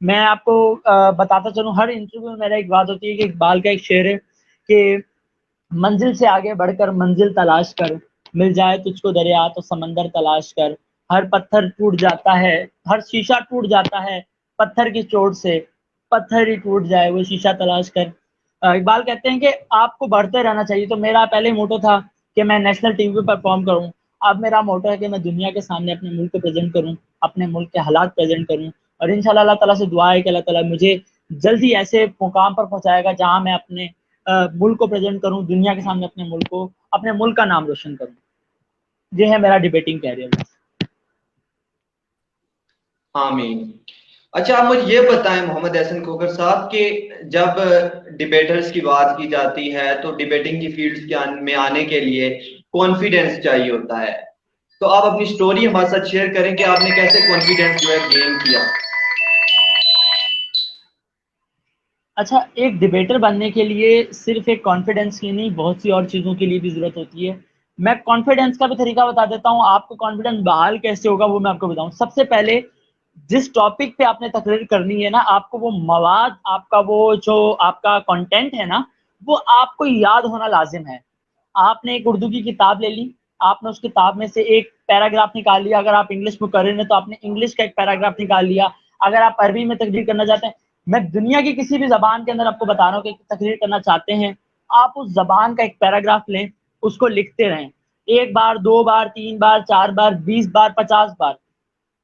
میں آپ کو بتاتا چلوں، ہر انٹرویو میں میرا ایک بات ہوتی ہے کہ اقبال کا ایک شعر ہے کہ منزل سے آگے بڑھ کر منزل تلاش کر، مل جائے تجھ کو دریا تو سمندر تلاش کر، ہر پتھر ٹوٹ جاتا ہے، ہر شیشہ ٹوٹ جاتا ہے پتھر کی چوٹ سے، پتھر ہی ٹوٹ جائے وہ شیشہ تلاش کر۔ اقبال کہتے ہیں کہ آپ کو بڑھتے رہنا چاہیے۔ تو میرا پہلے موٹو تھا کہ میں نیشنل ٹی وی پہ پرفارم کروں، اب میرا موٹو ہے کہ میں دنیا کے سامنے اپنے ملک کو پریزنٹ کروں، اپنے ملک کے حالات پریزنٹ کروں، اور انشاءاللہ اللہ تعالیٰ سے دعا ہے کہ اللہ تعالیٰ مجھے جلدی ایسے مقام پر پہنچائے گا جہاں میں اپنے ملک کو پریزنٹ کروں، دنیا کے سامنے اپنے ملک کو، اپنے ملک کا نام روشن کروں۔ یہ ہے میرا ڈیبیٹنگ کیریئر۔ آمین۔ اچھا آپ مجھے یہ بتائیں محمد احسن کھوکھر صاحب کہ جب ڈیبیٹرز کی بات کی جاتی ہے تو ڈیبیٹنگ کی فیلڈ میں آنے کے لیے کانفیڈنس چاہیے ہوتا ہے، تو آپ اپنی سٹوری ہمارے ساتھ شیئر کریں کہ آپ نے کیسے کانفیڈنس جو ہے گین کیا؟ اچھا، ایک ڈیبیٹر بننے کے لیے صرف ایک کانفیڈنس کی نہیں، بہت سی اور چیزوں کے لیے بھی ضرورت ہوتی ہے۔ میں کانفیڈنس کا بھی طریقہ بتا دیتا ہوں، آپ کو کانفیڈنس بحال کیسے ہوگا وہ میں آپ کو بتاؤں۔ سب سے پہلے جس ٹاپک پہ آپ نے تقریر کرنی ہے نا، آپ کو وہ مواد، آپ کا وہ جو آپ کا کنٹینٹ ہے نا، وہ آپ کو یاد ہونا لازم ہے۔ آپ نے ایک اردو کی کتاب لے لی، آپ نے اس کتاب میں سے ایک پیراگراف نکال لیا، اگر آپ انگلش میں کر رہے ہیں تو آپ نے انگلش کا ایک پیراگراف نکال لیا، اگر آپ عربی میں تقریر کرنا چاہتے ہیں، میں دنیا کی کسی بھی زبان کے اندر آپ کو بتا رہا ہوں کہ تقریر کرنا چاہتے ہیں، آپ اس زبان کا ایک پیراگراف لیں، اس کو لکھتے رہیں، 1 بار 2 بار 3 بار 4 بار 20 بار 50 بار،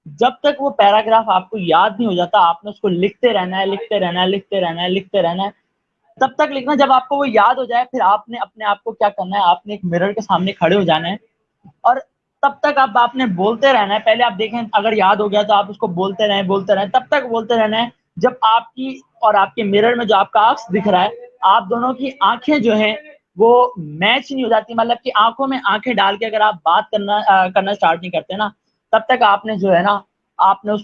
جب تک وہ پیراگراف آپ کو یاد نہیں ہو جاتا آپ نے اس کو لکھتے رہنا ہے، لکھتے رہنا ہے، لکھتے رہنا ہے، لکھتے رہنا ہے، تب تک لکھنا جب آپ کو وہ یاد ہو جائے، پھر آپ نے اپنے آپ کو کیا کرنا ہے، آپ نے ایک مرر کے سامنے کھڑے ہو جانا ہے، اور تب تک اب آپ نے بولتے رہنا ہے۔ پہلے آپ دیکھیں اگر یاد ہو گیا تو آپ اس کو بولتے رہیں، تب تک بولتے رہنا ہے جب آپ کی اور آپ کے مرر میں جو آپ کا عکس دکھ رہا ہے، آپ دونوں کی آنکھیں جو ہیں وہ میچ نہیں ہو جاتی، مطلب کہ آنکھوں میں آنکھیں ڈال کے اگر آپ بات کرنا اسٹارٹ نہیں کرتے نا، تب تک آپ نے جو ہے نا، آپ نے اس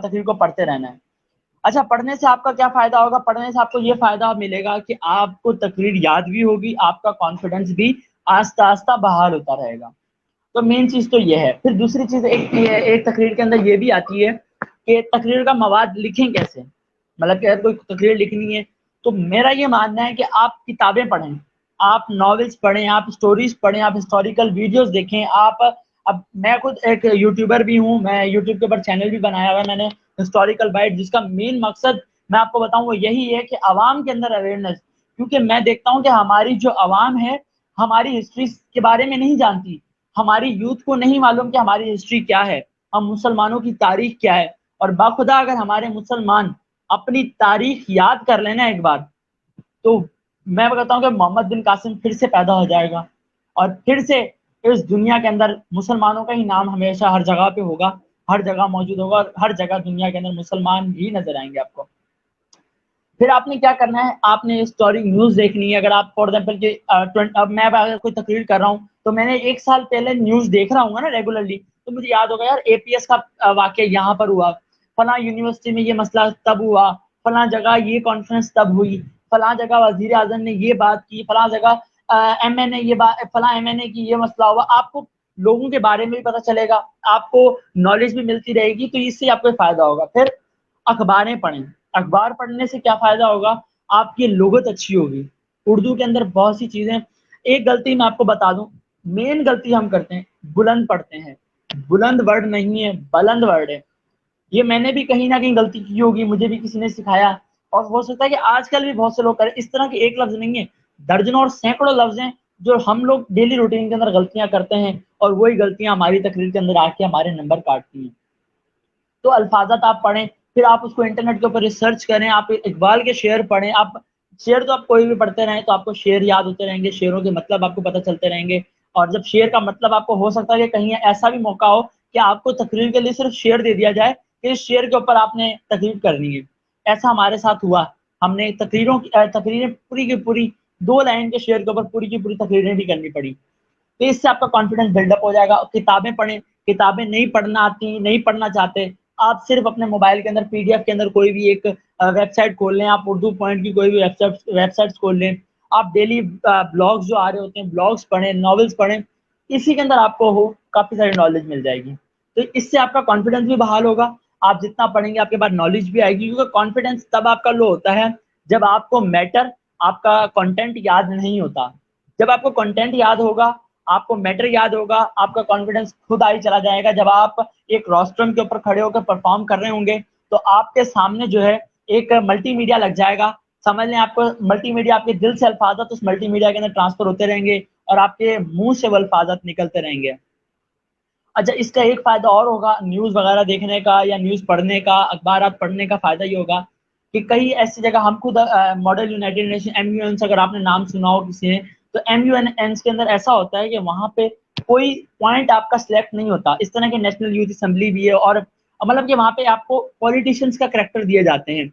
تقریر کو پڑھتے رہنا ہے۔ اچھا، پڑھنے سے آپ کا کیا فائدہ ہوگا؟ پڑھنے سے آپ کو یہ فائدہ ملے گا کہ آپ کو تقریر یاد بھی ہوگی، آپ کا کانفیڈنس بھی آہستہ آہستہ بحال ہوتا رہے گا۔ تو مین چیز تو یہ ہے۔ پھر دوسری چیز ایک تقریر کے اندر یہ بھی آتی ہے کہ تقریر کا مواد لکھیں کیسے، مطلب کہ اگر کوئی تقریر لکھنی ہے تو میرا یہ ماننا ہے کہ آپ کتابیں پڑھیں، آپ ناولز پڑھیں، آپ سٹوریز پڑھیں، آپ ہسٹوریکل ویڈیوز دیکھیں۔ آپ اب میں خود ایک یوٹیوبر بھی ہوں، میں یوٹیوب کے اوپر چینل بھی بنایا ہوا ہے میں نے، ہسٹوریکل بائٹ، جس کا مین مقصد میں آپ کو بتاؤں وہ یہی ہے کہ عوام کے اندر اویئرنیس، کیونکہ میں دیکھتا ہوں کہ ہماری جو عوام ہے ہماری ہسٹری کے بارے میں نہیں جانتی، ہماری یوتھ کو نہیں معلوم کہ ہماری ہسٹری کیا ہے، ہم مسلمانوں کی تاریخ کیا ہے۔ اور باخدا اگر ہمارے مسلمان اپنی تاریخ یاد کر لینا ایک بار، تو میں کہتا ہوں کہ محمد بن قاسم پھر سے پیدا ہو جائے گا، اور پھر سے اس دنیا کے اندر مسلمانوں کا ہی نام ہمیشہ ہر جگہ پہ ہوگا، ہر جگہ موجود ہوگا، اور ہر جگہ دنیا کے اندر مسلمان ہی نظر آئیں گے آپ کو۔ پھر آپ نے کیا کرنا ہے، آپ نے اسٹوری نیوز دیکھنی ہے۔ اگر آپ فار ایگزامپل کہ اب میں اگر کوئی تقریر کر رہا ہوں تو میں نے 1 سال پہلے نیوز دیکھ رہا ہوں نا ریگولرلی، تو مجھے یاد ہوگا یار اے پی ایس کا واقعہ یہاں پر ہوا، فلاں یونیورسٹی میں یہ مسئلہ تب ہوا، فلاں جگہ یہ کانفرنس تب ہوئی، فلاں جگہ وزیر اعظم نے یہ بات کی، فلاں جگہ ایم این اے یہ بات، فلاں ایم این اے کی یہ مسئلہ ہوا۔ آپ کو لوگوں کے بارے میں بھی پتہ چلے گا، آپ کو نالج بھی ملتی رہے گی، تو اس سے آپ کو فائدہ ہوگا۔ پھر اخباریں پڑھیں، اخبار پڑھنے سے کیا فائدہ ہوگا، آپ کی لغت اچھی ہوگی۔ اردو کے اندر بہت سی چیزیں، ایک غلطی میں آپ کو بتا دوں، مین غلطی ہم کرتے ہیں، بلند پڑھتے ہیں، بلند ورڈ نہیں ہے، بلند ورڈ ہے۔ یہ میں نے بھی کہیں نہ کہیں غلطی کی ہوگی، مجھے بھی کسی نے سکھایا، اور ہو سکتا ہے کہ آج کل بھی بہت سے لوگ کریں۔ اس طرح کے ایک لفظ نہیں ہے، درجنوں اور سینکڑوں لفظ ہیں جو ہم لوگ ڈیلی روٹین کے اندر غلطیاں کرتے ہیں، اور وہی غلطیاں ہماری تقریر کے اندر آ کے ہمارے نمبر کاٹتی ہیں۔ تو الفاظات آپ پڑھیں، پھر آپ اس کو انٹرنیٹ کے اوپر ریسرچ کریں، آپ اقبال کے شعر پڑھیں۔ آپ شعر تو آپ کوئی بھی پڑھتے رہیں تو آپ کو شعر یاد ہوتے رہیں گے، شعروں کے مطلب آپ کو پتہ چلتے رہیں گے، اور جب شعر کا مطلب آپ کو ہو سکتا ہے کہ کہیں ایسا بھی موقع ہو کہ آپ کو تقریر کے لیے صرف شعر دے دیا جائے کہ اس شعر کے اوپر آپ نے تقریر کرنی ہے۔ ایسا ہمارے ساتھ ہوا، ہم نے تقریریں پوری کی پوری 2 لائن کے شعر کے اوپر پوری کی پوری تقریریں بھی کرنی پڑی۔ تو اس سے آپ کا کانفیڈنس بلڈ اپ ہو جائے گا۔ کتابیں پڑھیں، کتابیں نہیں پڑھنا آتی، نہیں پڑھنا چاہتے، آپ صرف اپنے موبائل کے اندر پی ڈی ایف کے اندر کوئی بھی ایک ویب سائٹ کھول لیں، آپ اردو پوائنٹ کی کوئی بھی ویب سائٹس کھول لیں، آپ ڈیلی بلاگز جو آ رہے ہوتے ہیں بلاگز پڑھیں، ناولز پڑھیں، اسی کے اندر آپ کو کافی ساری نالج مل جائے گی۔ تو اس سے آپ کا کانفیڈنس بھی بحال ہوگا، آپ جتنا پڑھیں گے آپ کے پاس نالج بھی آئے گی, کیونکہ کانفیڈنس تب آپ کا لو ہوتا ہے جب آپ کو میٹر, آپ کا کنٹینٹ یاد نہیں ہوتا. جب آپ کو کنٹینٹ یاد ہوگا, آپ کو میٹر یاد ہوگا, آپ کا کانفیڈنس خود آئی چلا جائے گا. جب آپ ایک روسٹرم کے اوپر کھڑے ہو کر پرفارم کر رہے ہوں گے تو آپ کے سامنے جو ہے ایک ملٹی میڈیا لگ جائے گا. سمجھ لیں آپ کو ملٹی میڈیا آپ کے دل سے الفاظات اس ملٹی میڈیا کے اندر ٹرانسفر ہوتے رہیں گے اور آپ کے منہ سے وہ الفاظات نکلتے رہیں گے. اچھا, اس کا ایک فائدہ اور ہوگا نیوز وغیرہ دیکھنے کا یا نیوز پڑھنے کا, اخبارات پڑھنے کا فائدہ یہ ہوگا کہ کئی ایسی جگہ, ہم خود ماڈل یونائٹڈ نیشن MUNs اگر آپ نے نام سنا ہو کسی نے, تو MUNs کے اندر ایسا ہوتا ہے کہ وہاں پہ کوئی پوائنٹ آپ کا سلیکٹ نہیں ہوتا. اس طرح کی نیشنل یوتھ اسمبلی بھی ہے, اور مطلب کہ وہاں پہ آپ کو پولیٹیشینس کا کریکٹر دیے جاتے ہیں.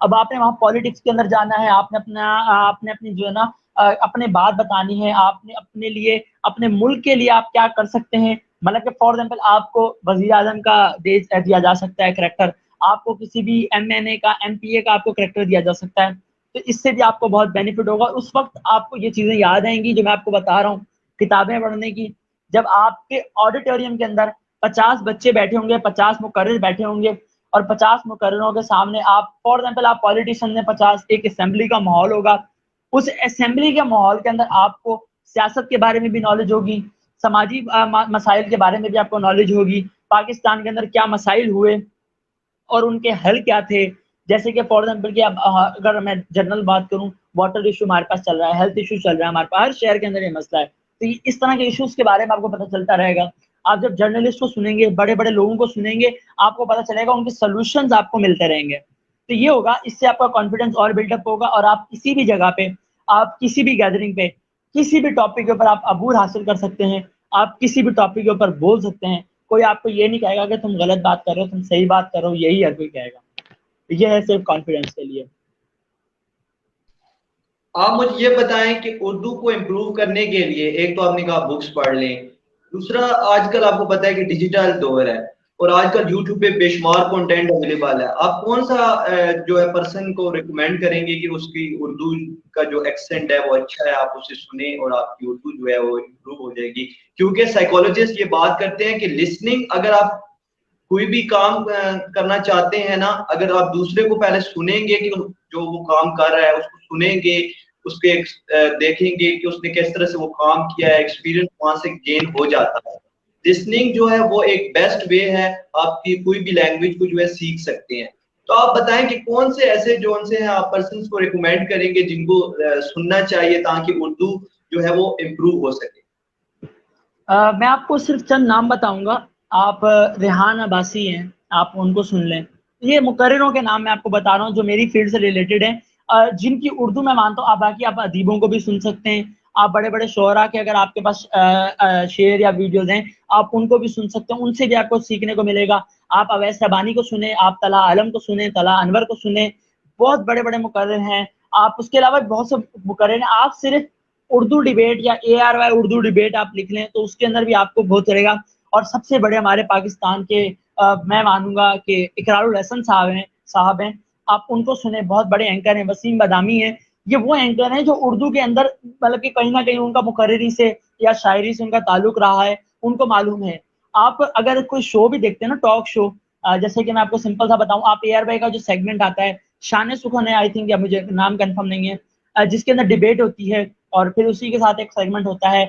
اب آپ نے وہاں پالیٹکس کے اندر جانا ہے, آپ نے اپنی جو ہے نا اپنے بات بتانی ہے, آپ نے اپنے لیے, اپنے ملک کے لیے آپ کیا کر سکتے ہیں. مطلب کہ فار ایگزامپل آپ کو وزیر اعظم کا دیا جا سکتا ہے کریکٹر, آپ کو کسی بھی MNA کا, MPA کا آپ کو کریکٹر دیا جا سکتا ہے. تو اس سے بھی آپ کو بہت بینیفٹ ہوگا. اس وقت آپ کو یہ چیزیں یاد آئیں گی جو میں آپ کو بتا رہا ہوں کتابیں پڑھنے کی. جب آپ کے آڈیٹوریم کے اندر 50 بچے بیٹھے ہوں گے, 50 مقرر بیٹھے ہوں گے, اور 50 مقرروں کے سامنے آپ فار ایگزامپل آپ پالیٹیشین نے 50, ایک اسمبلی کا ماحول ہوگا. اس اسمبلی کے ماحول کے اندر آپ کو سیاست کے بارے میں بھی نالج ہوگی, سماجی مسائل کے بارے میں بھی آپ کو نالج ہوگی, پاکستان کے اندر کیا مسائل ہوئے اور ان کے حل کیا تھے. جیسے کہ فار ایگزامپل کہ اگر میں جنرل بات کروں, واٹر ایشو ہمارے پاس چل رہا ہے, ہیلتھ ایشو چل رہا ہے ہمارے پاس, ہر شہر کے اندر یہ مسئلہ ہے. تو اس طرح کے ایشوز کے بارے میں آپ کو پتہ چلتا رہے گا. آپ جب جرنلسٹ کو سنیں گے, بڑے بڑے لوگوں کو سنیں گے, آپ کو پتہ چلے گا, ان کے سولوشنز آپ کو ملتے رہیں گے. تو یہ ہوگا, اس سے آپ کا کانفیڈنس اور بلڈ اپ ہوگا, اور آپ کسی بھی جگہ پہ, آپ کسی بھی گیدرنگ پہ, کسی بھی ٹاپک کے اوپر آپ عبور حاصل کر سکتے ہیں. آپ کسی بھی ٹاپک کے اوپر بول سکتے ہیں. کوئی آپ کو یہ نہیں کہے گا کہ تم غلط بات کر رہے ہو, تم صحیح بات کر رہے ہو, یہی ہر کوئی کہے گا. یہ ہے صرف کانفیڈنس کے لیے. آپ مجھے یہ بتائیں کہ اردو کو امپروو کرنے کے لیے, ایک تو آپ نے کہا بکس پڑھ لیں, دوسرا آج کل آپ کو پتا ہے کہ ڈیجیٹل دور ہے اور آج کل یوٹیوب پہ بے شمار کنٹینٹ اویلیبل ہے. آپ کون سا جو ہے پرسن کو ریکمینڈ کریں گے کہ اس کی اردو کا جو ایکسنٹ ہے وہ اچھا ہے, آپ اسے سنیں اور آپ کی اردو جو ہے وہ امپروو ہو جائے گی. کیونکہ سائیکولوجسٹ یہ بات کرتے ہیں کہ لسننگ, اگر آپ کوئی بھی کام کرنا چاہتے ہیں نا, اگر آپ دوسرے کو پہلے سنیں گے کہ جو وہ کام کر رہا ہے اس کو سنیں گے, اس کے دیکھیں گے کہ اس نے کس طرح سے وہ کام کیا ہے, ایکسپیرینس وہاں سے گین ہو جاتا ہے. لسننگ جو ہے وہ ایک بیسٹ وے ہے, آپ کی کوئی بھی لینگویج کو جو ہے سیکھ سکتے ہیں. تو آپ بتائیں کہ کون سے ایسے جو سے ہیں آپ پرسنس کو ریکمینڈ کریں گے جن کو سننا چاہیے تاکہ اردو جو ہے وہ امپروو ہو سکے. میں آپ کو صرف چند نام بتاؤں گا. آپ ریحان عباسی ہیں, آپ ان کو سن لیں. یہ مقرروں کے نام میں آپ کو بتا رہا ہوں جو میری فیلڈ سے ریلیٹڈ ہیں, جن کی اردو میں مانتا ہوں. آپ باقی آپ ادیبوں کو بھی سن سکتے ہیں, آپ بڑے بڑے شعراء کے اگر آپ کے پاس شعر یا ویڈیوز ہیں آپ ان کو بھی سن سکتے ہیں, ان سے بھی آپ کو سیکھنے کو ملے گا. آپ اویس ربانی کو سنیں, آپ طلحہ عالم کو سنیں, طلحہ انور کو سنیں, بہت بڑے بڑے مقرر ہیں. آپ اس کے علاوہ بہت سے مقرر ہیں. آپ صرف اردو ڈیبیٹ یا ARY اردو ڈیبیٹ آپ لکھ لیں تو اس کے اندر بھی آپ کو بہت چلے گا. اور سب سے بڑے ہمارے پاکستان کے میں مانوں گا کہ اقرار الحسن صاحب ہیں, آپ ان کو سنیں, بہت بڑے اینکر ہیں. وسیم بادامی ہیں, یہ وہ اینکر ہیں جو اردو کے اندر مطلب کہ کہیں نہ کہیں ان کا مقرری سے یا شاعری سے ان کا تعلق رہا ہے, ان کو معلوم ہے. آپ اگر کوئی شو بھی دیکھتے ہیں نا, ٹاک شو, جیسے کہ میں آپ کو سمپل سا بتاؤں, آپ ARY کا جو سیگمنٹ آتا ہے شان سخن ہے, آئی تھنک, یا مجھے نام کنفرم نہیں ہے, جس کے اندر ڈیبیٹ ہوتی ہے اور پھر اسی کے ساتھ ایک سیگمنٹ ہوتا ہے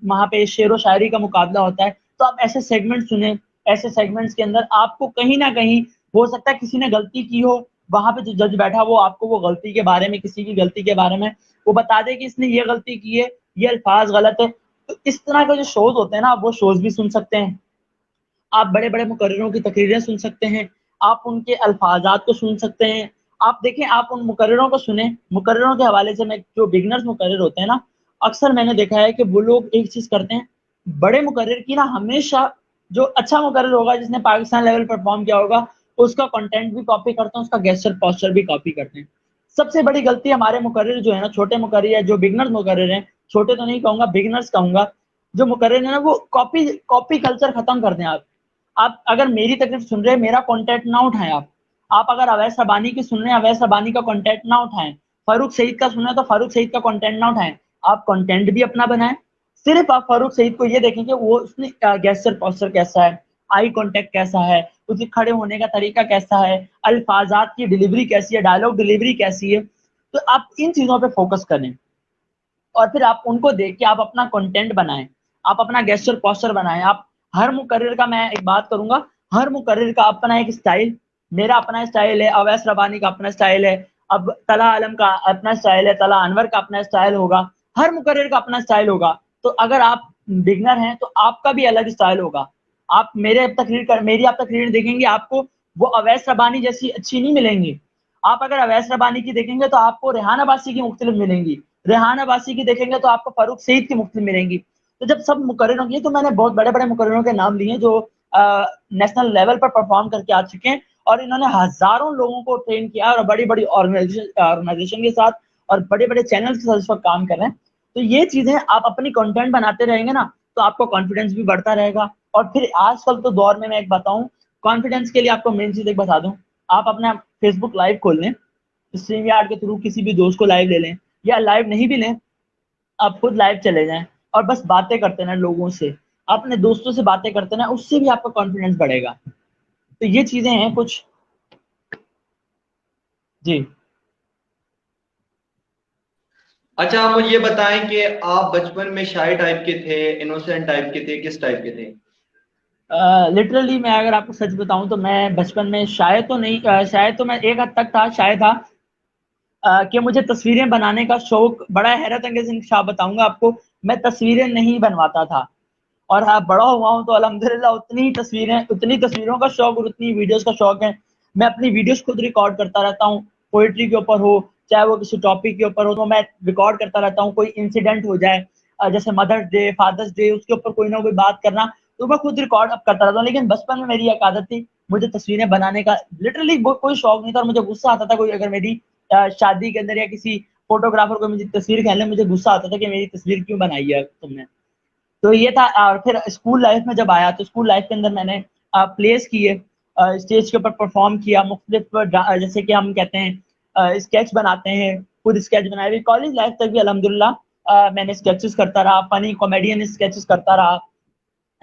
وہاں پہ شعر و شاعری کا مقابلہ ہوتا ہے. تو آپ ایسے سیگمنٹ سنیں, ایسے سیگمنٹس کے اندر آپ کو کہیں نہ کہیں ہو سکتا ہے کسی نے غلطی کی ہو, وہاں پہ جو جج بیٹھا وہ آپ کو وہ غلطی کے بارے میں, کسی کی غلطی کے بارے میں وہ بتا دے کہ اس نے یہ غلطی کی ہے, یہ الفاظ غلط ہے. تو اس طرح کے جو شوز ہوتے ہیں نا, آپ وہ شوز بھی سن سکتے ہیں. آپ بڑے بڑے مقرروں کی تقریریں سن سکتے ہیں, آپ ان کے الفاظات کو سن سکتے ہیں. آپ دیکھیں, آپ ان مقرروں کو سنیں. مقرروں کے حوالے سے, میں جو بگنرز مقرر ہوتے ہیں نا, اکثر میں نے دیکھا ہے کہ وہ لوگ ایک چیز کرتے ہیں, بڑے مقرر کی نا ہمیشہ جو اچھا مقرر ہوگا جس نے پاکستان لیول پر پرفارم کیا ہوگا اس کا کنٹینٹ بھی کاپی کرتے ہیں, اس کا گیسچر پوسچر بھی کاپی کرتے ہیں. سب سے بڑی غلطی ہمارے مقرر جو ہے نا, چھوٹے مقرر ہے, جو بگنرز مقرر ہیں, چھوٹے تو نہیں کہوں گا, بگنرز کہوں گا, جو مقرر ہیں نا, وہ کاپی کلچر ختم کر دیں. آپ اگر میری تکلیف سن رہے ہیں, میرا کانٹینٹ نہ اٹھائیں. آپ اگر اویس ربانی کی سن رہے ہیں, اویس ربانی کا کانٹینٹ نہ اٹھائیں. فاروق سعید کا سنیں تو فاروق سعید کا کانٹینٹ نہ اٹھائیں. آپ کانٹینٹ بھی اپنا بنائیں. صرف آپ فاروق سعید کو یہ دیکھیں کہ وہ اس نے گیسچر پوسچر کیسا ہے, آئی کانٹیکٹ کیسا ہے, اس کے کھڑے ہونے کا طریقہ کیسا ہے, الفاظات کی ڈلیوری کیسی ہے, ڈائلاگ ڈلیوری کیسی ہے. تو آپ ان چیزوں پہ فوکس کریں اور پھر آپ ان کو دیکھ کے آپ اپنا کنٹینٹ بنائیں, آپ اپنا گیسچر پوسچر بنائیں. آپ ہر مقرر کا, میں ایک بات کروں گا, ہر مقرر کا اپنا ایک اسٹائل, میرا اپنا اسٹائل ہے, اویس ربانی کا اپنا اسٹائل ہے, اب طلحہ عالم کا اپنا اسٹائل ہے, طلحہ انور کا اپنا اسٹائل ہوگا, ہر مقرر کا اپنا اسٹائل ہوگا. تو اگر آپ بگنر ہیں تو آپ کا بھی الگ اسٹائل ہوگا. آپ میری اب تک ریڈ دیکھیں گے, آپ کو وہ اویس ربانی جیسی اچھی نہیں ملیں گی. آپ اگر اویس ربانی کی دیکھیں گے تو آپ کو ریحان عباسی کی مختلف ملیں گی, ریحان عباسی کی دیکھیں گے تو آپ کو فاروق سعید کی مختلف ملیں گی. تو جب سب مقرر ہوں گے, تو میں نے بہت بڑے بڑے مقرروں کے نام لیے جو نیشنل لیول پر پرفارم کر کے آ چکے ہیں, اور انہوں نے ہزاروں لوگوں کو ٹرین کیا, اور بڑی بڑی آرگنائزیشن کے ساتھ اور بڑے بڑے چینل کے ساتھ اس وقت کام کر رہے ہیں. تو یہ چیزیں آپ اپنی کنٹینٹ بناتے رہیں گے نا, تو آپ کو کانفیڈنس بھی بڑھتا رہے گا. اور پھر آج کل تو دور میں ایک بتاؤں, کانفیڈنس کے لیے آپ کو مین چیز ایک بتا دوں, آپ اپنا فیس بک لائیو کھول لیں, اسٹریم یارڈ کے تھرو کسی بھی دوست کو لائیو لے لیں, یا لائیو نہیں بھی لیں, آپ خود لائیو چلے جائیں اور بس باتیں کرتے ہیں لوگوں سے, اپنے دوستوں سے باتیں کرتے ہیں, اس سے بھی آپ کا کانفیڈنس بڑھے گا. تو یہ چیزیں ہیں کچھ. جی اچھا, آپ مجھے یہ بتائیں کہ آپ بچپن میں شائی ٹائپ کے تھے, انوسینٹ ٹائپ کے تھے, کس ٹائپ کے تھے؟ لٹرلی میں اگر آپ کو سچ بتاؤں تو میں بچپن میں شاید تو نہیں, شاید تو میں ایک حد تک تھا, شاید تھا کہ مجھے تصویریں بنانے کا شوق بڑا حیرت انگیز انکشاف بتاؤں گا آپ کو, میں تصویریں نہیں بنواتا تھا. اور ہاں, بڑا ہوا ہوں تو الحمدللہ اتنی تصویروں کا شوق اور اتنی ویڈیوز کا شوق ہے. میں اپنی ویڈیوز خود ریکارڈ کرتا رہتا ہوں, پوئٹری کے اوپر ہو, چاہے وہ کسی ٹاپک کے اوپر ہو, تو میں ریکارڈ کرتا رہتا ہوں. کوئی انسیڈنٹ ہو جائے, جیسے مدرس ڈے, فادرس ڈے, اس کے اوپر کوئی نہ کوئی بات کرنا, تو میں خود ریکارڈ اب کرتا رہتا ہوں. لیکن بچپن میں میری ایک عادت تھی, مجھے تصویریں بنانے کا لٹرلی کوئی شوق نہیں تھا, اور مجھے غصہ آتا تھا کوئی اگر میری شادی کے اندر یا کسی فوٹوگرافر کو مجھے تصویر کھینچنے, مجھے غصہ آتا تھا کہ میری تصویر کیوں بنائی ہے تم نے. تو یہ تھا. اور پھر اسکول لائف میں جب آیا, تو اسکول لائف کے اندر میں نے پلیز کیے, اسٹیج کے اوپر پرفارم کیا, مختلف جیسے کہ ہم کہتے ہیں اسکیچ بناتے ہیں, خود اسکیچ بنائے ہوئے. کالج لائف تک بھی الحمدللہ میں نے اسکیچز کرتا رہا, فنی کامیڈین اسکیچز کرتا رہا.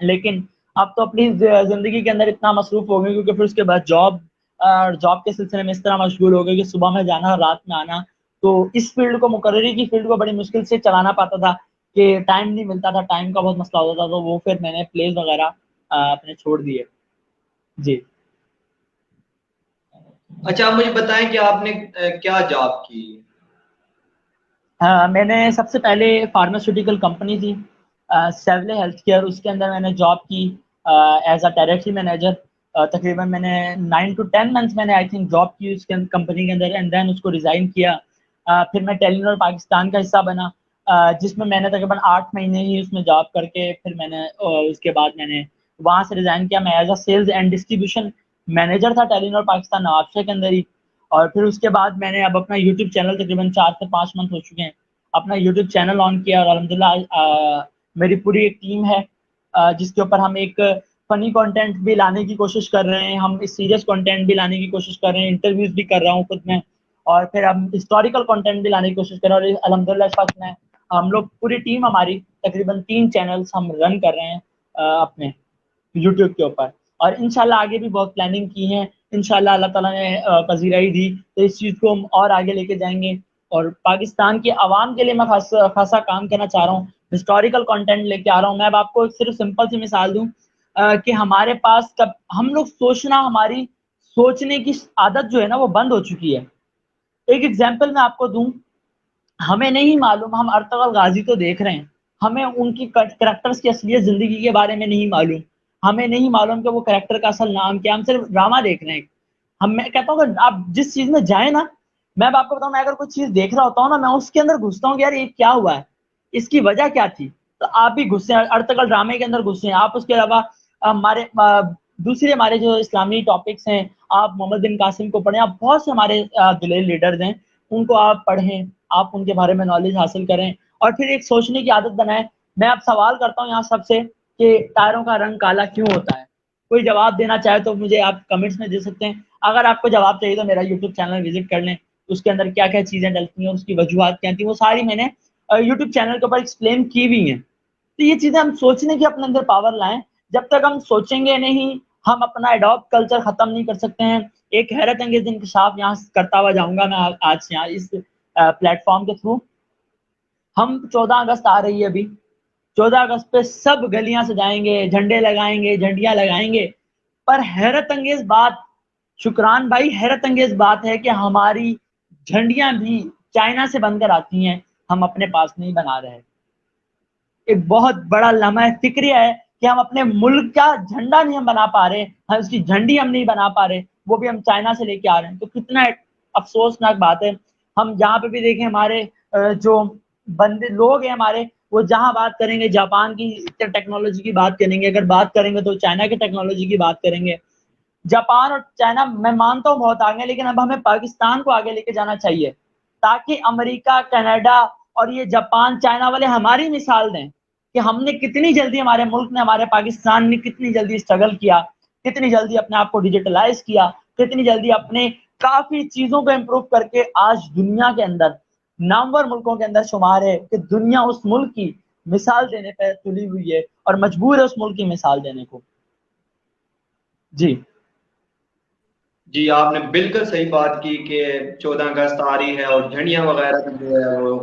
لیکن اب تو اپنی زندگی کے اندر اتنا مصروف ہو گئے, کیونکہ پھر اس کے بعد جاب کے سلسلے میں اس طرح مشغول ہو گئے کہ صبح میں جانا اور رات میں آنا. تو اس فیلڈ کو, مقرری کی فیلڈ کو بڑی مشکل سے چلانا پاتا تھا, کہ ٹائم نہیں ملتا تھا, ٹائم کا بہت مسئلہ ہوتا تھا. تو وہ پھر میں نے پلیز وغیرہ اپنے چھوڑ دیے. جی اچھا, آپ مجھے بتائیں کہ آپ نے کیا جاب کی؟ میں نے سب سے پہلے فارماسیوٹیکل کمپنی تھی سیولے ہیلتھ کیئر, اس کے اندر میں نے جاب کی ایز اے ٹیریٹری مینیجر. تقریباً میں نے 9 to 10 months میں نے آئی تھنک جاب کی اس کے کمپنی کے اندر, اینڈ دین اس کو ریزائن کیا. پھر میں ٹیلی نار پاکستان کا حصہ بنا, جس میں نے تقریباً 8 مہینے ہی اس میں جاب کر کے پھر میں نے اس کے بعد میں نے وہاں سے ریزائن کیا. میں as a sales and distribution manager تھا ٹیلی نار پاکستان نواب شاہ کے اندر ہی. اور پھر اس کے بعد میں نے اب اپنا یوٹیوب چینل تقریباً 4 سے 5 منتھ ہو چکے ہیں, اپنا یوٹیوب چینل آن کیا, اور الحمدللہ میری پوری ایک ٹیم ہے جس کے اوپر ہم ایک فنی کنٹینٹ بھی لانے کی کوشش کر رہے ہیں, ہم سیریس کنٹینٹ بھی لانے کی کوشش کر رہے ہیں, انٹرویوز بھی کر رہا ہوں خود میں, اور پھر ہم ہسٹوریکل کنٹینٹ بھی لانے کی کوشش کر رہے ہیں. اور الحمدللہ اس وقت میں ہم لوگ پوری ٹیم ہماری تقریباً 3 چینلز ہم رن کر رہے ہیں اپنے یوٹیوب کے اوپر, اور انشاءاللہ آگے بھی بہت پلاننگ کی ہیں. انشاءاللہ اللہ تعالیٰ نے پذیرائی دی تو اس چیز کو ہم اور آگے لے کے جائیں گے, اور پاکستان کی عوام کے لیے میں خاصا کام کرنا چاہ رہا ہوں, ہسٹوریکل کنٹینٹ لے کے آ رہا ہوں. میں اب آپ کو صرف سمپل سی مثال دوں کہ ہمارے پاس ہم لوگ ہماری سوچنے کی عادت جو ہے نا وہ بند ہو چکی ہے. ایک ایگزامپل میں آپ کو دوں, ہمیں نہیں معلوم, ہم ارطغرل غازی تو دیکھ رہے ہیں, ہمیں ان کی کریکٹرز کی اصلیت زندگی کے بارے میں نہیں معلوم, ہمیں نہیں معلوم کہ وہ کریکٹر کا اصل نام کیا, ہم صرف ڈرامہ دیکھ رہے ہیں. میں کہتا ہوں کہ آپ جس چیز میں جائیں نا, میں اب آپ کو بتاؤں, میں اگر کوئی چیز دیکھ رہا ہوتا ہوں نا, میں اس کے اندر گھستا ہوں کہ یار یہ کیا ہوا ہے, اس کی وجہ کیا تھی, تو آپ بھی گھسے ہیں ارطغرل ڈرامے کے اندر گھسے ہیں آپ. اس کے علاوہ ہمارے دوسرے ہمارے جو اسلامی ٹاپکس ہیں, آپ محمد بن قاسم کو پڑھیں, آپ بہت سے ہمارے دلیر لیڈرز ہیں ان کو آپ پڑھیں, آپ ان کے بارے میں نالج حاصل کریں, اور پھر ایک سوچنے کی عادت بنائیں. میں اب سوال کرتا ہوں یہاں سب سے کہ ٹائروں کا رنگ کالا کیوں ہوتا ہے؟ کوئی جواب دینا چاہے تو مجھے آپ کمنٹس میں دے سکتے ہیں. اگر آپ کو جواب چاہیے تو میرا یوٹیوب چینل وزٹ کر لیں, اس کے اندر کیا کیا چیزیں ڈلتی ہیں, اس کی وجوہات کیا تھیں, وہ ساری میں نے یوٹیوب چینل کے اوپر ایکسپلین کی ہوئی ہیں. تو یہ چیزیں ہم سوچنے کی اپنے اندر پاور لائیں. جب تک ہم سوچیں گے نہیں, ہم اپنا اڈاپٹ کلچر ختم نہیں کر سکتے ہیں. ایک حیرت انگیز انکشاف یہاں کرتا ہوا جاؤں گا میں آج یہاں اس پلیٹ فارم کے تھرو. ہم 14 اگست آ رہی ہے ابھی, 14 اگست پہ سب گلیاں سجائیں گے, جھنڈے لگائیں گے, جھنڈیاں لگائیں گے, پر حیرت انگیز بات, شکران بھائی, حیرت انگیز بات ہے کہ ہماری جھنڈیاں بھی چائنا سے بن کر آتی ہیں, ہم اپنے پاس نہیں بنا رہے. ایک بہت بڑا لمحہ فکری ہے کہ ہم اپنے ملک کا جھنڈا نہیں ہم بنا پا رہے, ہم اس کی جھنڈی ہم نہیں بنا پا رہے, وہ بھی ہم چائنا سے لے کے آ رہے ہیں. تو کتنا افسوسناک بات ہے. ہم جہاں پہ بھی دیکھیں ہمارے جو بندے لوگ ہیں ہمارے, وہ جہاں بات کریں گے جاپان کی ٹیکنالوجی کی بات کریں گے, اگر بات کریں گے تو چائنا کی ٹیکنالوجی کی بات کریں گے. جاپان اور چائنا میں مانتا ہوں بہت آگے, لیکن اب ہمیں پاکستان کو آگے لے کے جانا چاہیے تاکہ امریکہ, کینیڈا اور یہ جاپان, چائنا والے ہماری مثال دیں کہ ہم نے کتنی جلدی, ہمارے ملک نے, ہمارے پاکستان نے کتنی جلدی اسٹرگل کیا, کتنی جلدی اپنے آپ کو ڈیجیٹلائز کیا, کتنی جلدی اپنے کافی چیزوں کو امپروو کر کے آج دنیا کے اندر نامور ملکوں کے اندر شمار ہے کہ دنیا اس ملک کی مثال دینے پہ تلی ہوئی ہے اور مجبور ہے اس ملک کی مثال دینے کو. جی جی آپ نے بالکل صحیح بات کی کہ 14 اگست آ رہی ہے اور جھنڈیاں وغیرہ بھی جو ہے وہ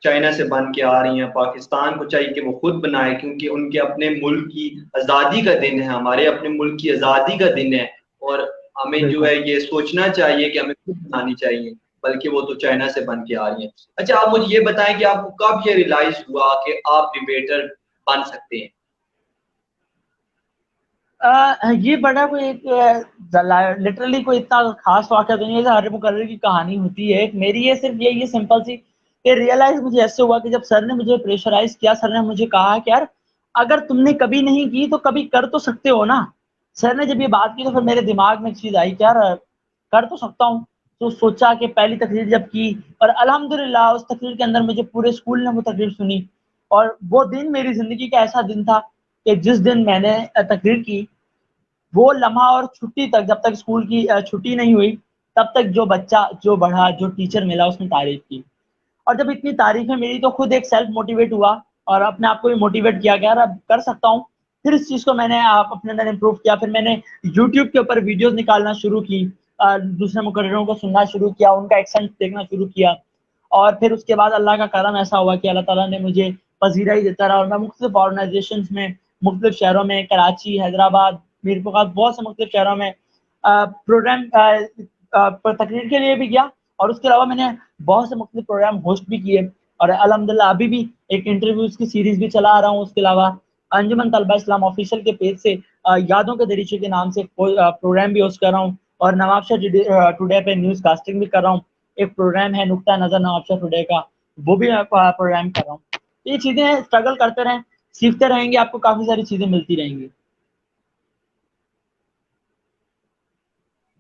چائنا سے بن کے آ رہی ہیں. پاکستان کو چاہیے کہ وہ خود بنائے, کیونکہ ان کے اپنے ملک کی آزادی کا دن ہے, ہمارے اپنے ملک کی آزادی کا دن ہے, اور ہمیں جو ہے یہ سوچنا چاہیے کہ ہمیں خود بنانی چاہیے, بلکہ وہ تو چائنا سے بن کے آ رہی ہیں. اچھا آپ مجھے یہ بتائیں کہ آپ کو کب یہ ریلائز ہوا کہ آپ ڈیبیٹر بن سکتے ہیں؟ یہ بڑا کوئی ایک لٹرلی کوئی اتنا خاص واقعہ تو نہیں ہے, ہر مقرر کی کہانی ہوتی ہے. میری یہ صرف یہ سمپل سی کہ ریئلائز مجھے ایسے ہوا کہ جب سر نے مجھے پریشرائز کیا, سر نے مجھے کہا کہ یار اگر تم نے کبھی نہیں کی تو کبھی کر تو سکتے ہو نا. سر نے جب یہ بات کی تو پھر میرے دماغ میں ایک چیز آئی کہ یار کر تو سکتا ہوں. تو سوچا کہ پہلی تقریر جب کی, اور الحمدللہ اس تقریر کے اندر مجھے پورے اسکول نے وہ تقریر سنی, اور وہ دن میری زندگی کا ایسا دن تھا کہ جس دن میں نے تقریر کی, وہ لمحہ اور چھٹی تک, جب تک اسکول کی چھٹی نہیں ہوئی تب تک جو بچہ, جو بڑھا, جو ٹیچر ملا, اس نے تعریف کی. اور جب اتنی تعریفیں ملی تو خود ایک سیلف موٹیویٹ ہوا اور اپنے آپ کو بھی موٹیویٹ کیا کہ یار اب کر سکتا ہوں. پھر اس چیز کو میں نے اپنے اندر امپروو کیا. پھر میں نے یوٹیوب کے اوپر ویڈیوز نکالنا شروع کی, دوسرے مقرروں کو سننا شروع کیا, ان کا ایکسنٹ دیکھنا شروع کیا, اور پھر اس کے بعد اللہ کا کرم ایسا ہوا کہ اللہ تعالیٰ نے مجھے پذیرائی دیتا رہا, اور میں مختلف آرگنائزیشنز میں, مختلف شہروں میں, کراچی, حیدرآباد, میر پورخاص, بہت سے مختلف شہروں میں پروگرام پر تقریر کے لیے بھی گیا, اور اس کے علاوہ میں نے بہت سے مختلف پروگرام ہوسٹ بھی کیے, اور الحمدللہ ابھی بھی ایک انٹرویوز کی سیریز بھی چلا آ رہا ہوں. اس کے علاوہ انجمن طلبہ اسلام آفیشیل کے پیج سے یادوں کے دریچے کے نام سے پروگرام بھی ہوسٹ کر رہا ہوں, اور نواب شاہ ٹوڈے پہ نیوز کاسٹنگ بھی کر رہا ہوں. ایک پروگرام ہے نقطہ نظر نواب شاہ ٹوڈے کا, وہ بھی پروگرام کر رہا ہوں. یہ چیزیں اسٹرگل کرتے رہیں, سیکھتے رہیں گے, آپ کو کافی ساری چیزیں ملتی رہیں گی.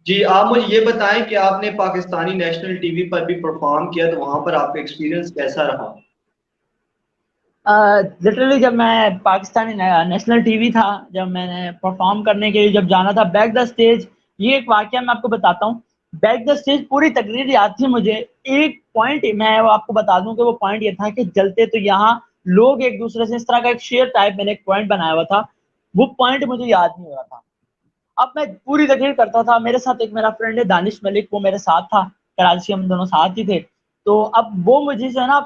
جی آپ مجھے یہ بتائیں کہ آپ نے پاکستانی نیشنل ٹی وی پر بھی پرفارم کیا, تو وہاں پر آپ کا ایکسپیرینس کیسا رہا؟ لٹرلی جب میں پاکستانی نیشنل ٹی وی تھا, جب میں نے پرفارم کرنے کے لیے جب جانا تھا بیک دا اسٹیج, یہ ایک واقعہ میں آپ کو بتاتا ہوں. بیک دا اسٹیج پوری تقریر یاد تھی مجھے, ایک پوائنٹ میں آپ کو بتا دوں کہ وہ پوائنٹ یہ تھا کہ جلتے تو یہاں لوگ ایک دوسرے سے, اس طرح کا ایک شیئر ٹائپ میں نے ایک پوائنٹ بنایا ہوا تھا, وہ پوائنٹ مجھے یاد نہیں ہو رہا تھا. اب میں پوری تقریر کرتا تھا, میرے ساتھ ایک میرا فرینڈ ہے دانش ملک, وہ میرے ساتھ تھا, کراچی ہم دونوں ساتھ ہی تھے. تو اب وہ مجھے جو ہے نا